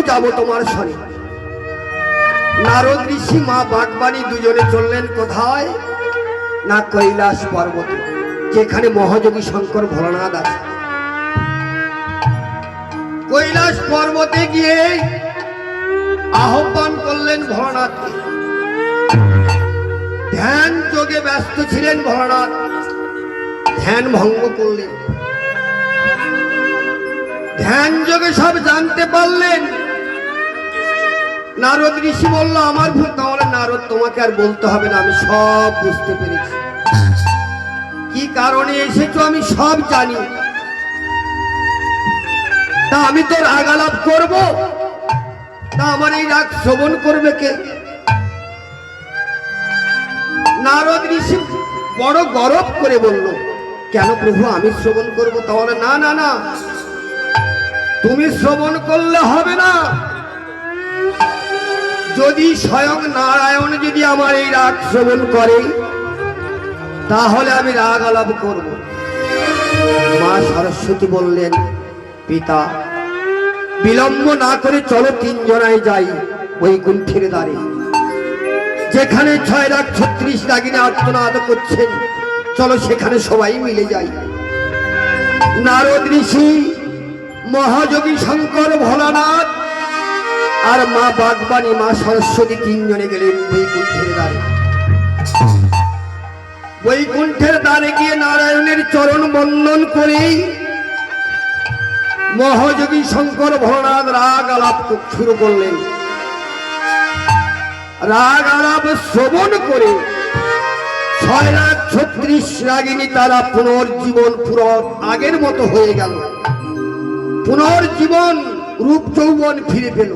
যাব তোমার সঙ্গে। নারদ ঋষি মা বাগবানী দুজনে চললেন কোথায় না কৈলাস পর্বতে, যেখানে মহাযোগী শঙ্কর ভোলানাথ আছে। কৈলাস পর্বতে গিয়ে আহ্বান করলেন ভোলানাথকে। ধ্যান যোগে ব্যস্ত ছিলেন ভোলানাথ, ধ্যান ভঙ্গ করলেন। ধ্যান যোগে সব জানতে পারলেন। নারদ ঋষি বলল আমার ভুল। তাহলে নারদ তোমাকে আর বলতে হবে না, আমি সব বুঝতে পেরেছি, কি কারণে এসেছো আমি সব জানি। তা আমি তো রাগ আলাপ করবো, তা আমার এই রাগ শ্রবণ করবে কে? নারদ ঋষি বড় গরব করে বলল, কেন প্রভু আমি শ্রবণ করব? তাহলে না না না, তুমি শ্রবণ করলে হবে না। যদি স্বয়ং নারায়ণ যদি আমার এই রাগ শ্রবণ করে, তাহলে আমি রাগ আলাপ করব। মা সরস্বতী বললেন, পিতা বিলম্ব না করে চলো তিনজনায় যাই বৈকুণ্ঠের দ্বারে, যেখানে 6,36,000 ডাকিনী আর্তনাদ করছেন, চলো সেখানে সবাই মিলে যাই। নারদ ঋষি, মহাযোগী শঙ্কর ভোলানাথ আর মা বাগবানী মা সরস্বতী তিনজনে গেলেন বৈকুণ্ঠের দ্বারে। বৈকুণ্ঠের দ্বারে গিয়ে নারায়ণের চরণ বন্দন করে মহাযোগী শঙ্কর ভোলানাথ রাগ আলাপ শুরু করলেন। রাগ আলাপ শ্রবণ করে 6,36,000 রাগিনী তারা পুনর্জীবন পুরো আগের মতো হয়ে গেল, পুনর্জীবন রূপ যৌবন ফিরে পেল।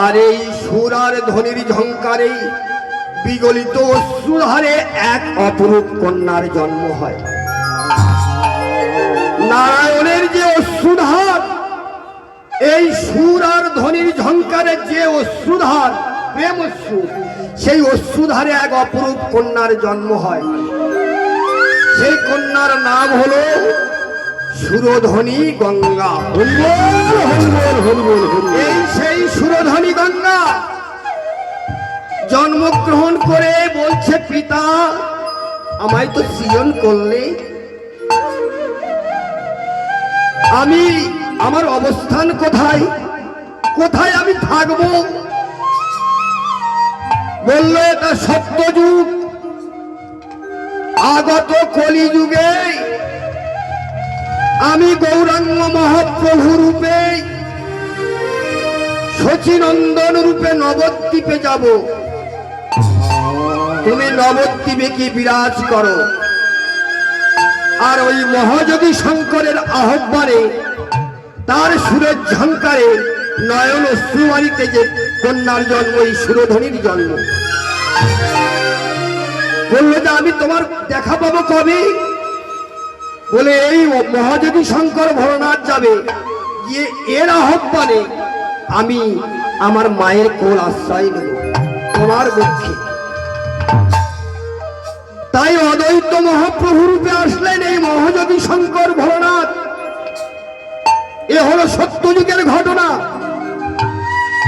আর এই সুর আর ধ্বনির ঝঙ্কারে বিগলিত অশ্রুধারে এক অপরূপ কন্যার জন্ম হয়। নারায়ণের যে অশ্রুধার, এই সুর আর ধ্বনির ঝঙ্কারে যে অশ্রুধার, প্রেম অশ্রু, সেই অশ্রুধারে এক অপরূপ কন্যার জন্ম হয়। সেই কন্যার নাম হলো সুরধ্বনি গঙ্গা। এই সেই সুরধ্বনি গঙ্গা জন্মগ্রহণ করে বলছে, পিতা আমায় তো সৃজন করলে, আমি আমার অবস্থান কোথায়, কোথায় আমি থাকবো? বলল এটা সত্যযুগ, আগত কলিযুগে আমি গৌরাঙ্গ মহাপ্রভু রূপে শচীনন্দন রূপে নবদ্বীপে যাব। তুমি নবদ্বীপে কি বিরাজ করো। আর ওই মহাযোগী শঙ্করের আহ্বানে, তার সুরের ঝঙ্কারে নয়ন অশ্রুবাড়িতে যে কন্যার জন্ম, এই সুরধ্বনির জন্ম। বললো যে আমি তোমার দেখা পাবো কবে? বলে এই মহাযোগী শঙ্কর ভোলানাথ যাবে, গিয়ে এর আহ্বানে আমি আমার মায়ের কোল আশ্রয় নেব তোমার পক্ষে। তাই অদ্বৈত মহাপ্রভু রূপে আসলেন এই মহাযোগী শঙ্কর ভোলানাথ। এ হলো সত্যযুগের ঘটনা।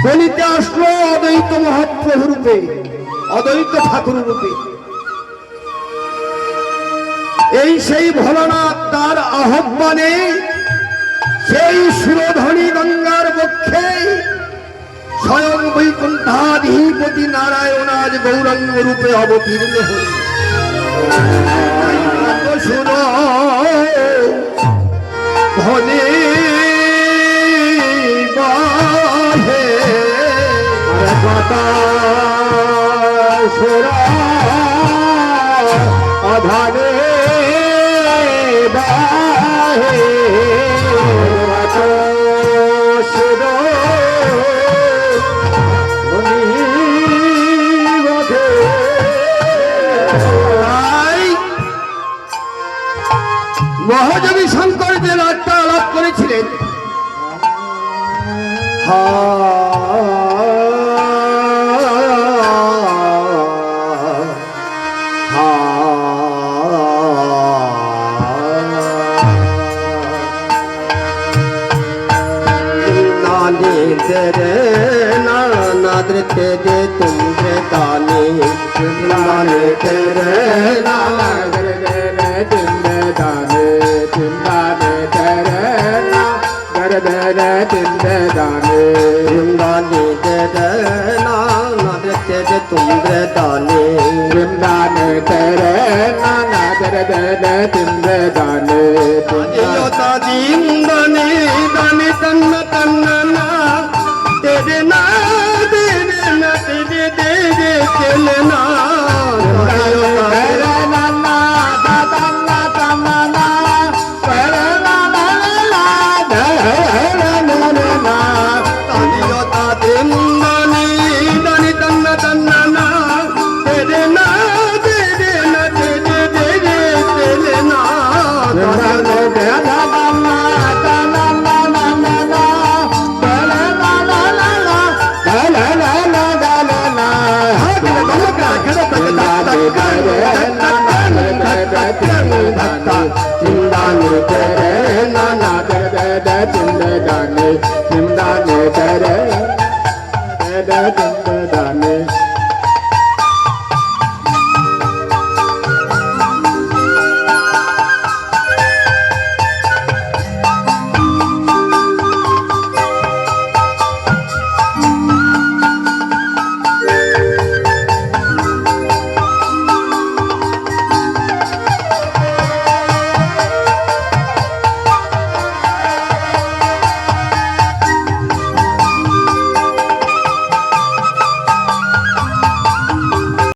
কলিতে আসলো অদ্বৈত মহাপ্রভু রূপে, অদ্বৈত ঠাকুর রূপে। এই সেই ভোলানাথ তার আহ্বানে সেই সুরধ্বনি গঙ্গার পক্ষে স্বয়ং বৈকুণ্ঠাধিপতি নারায়ণ আজ গৌরাঙ্গ রূপে অবতীর্ণ হল। সুর ধ্বনি বাহে সুরা আধারে বাহে মহাযোগী শঙ্কর যে রাগটা আলাপ করেছিলেন, दानी तेरे नाद तेरे तुम रे दानी दानी तेरे नाद तिंदे दाने तिंदाने तेरे ना गरदे तिंदे दाने दानी तेरे नाद तेरे तुम रे दानी तिंदाने तेरे ना गरदे तिंदे दाने यो दादी दानी दानी तन्ना तन्ना ना तेरे ना तेरे तेरे चले ना तेरे ना ना तन्ना तन्ना ना तेरे ना ना ना ना तानियो ताते मुंदानी दानी तन्ना तन्ना ना तेरे ना तेरे ना तेरे तेरे चले ना चिंदाने तेरे नाना तेरे चिंदे दाने चिंदाने तेरे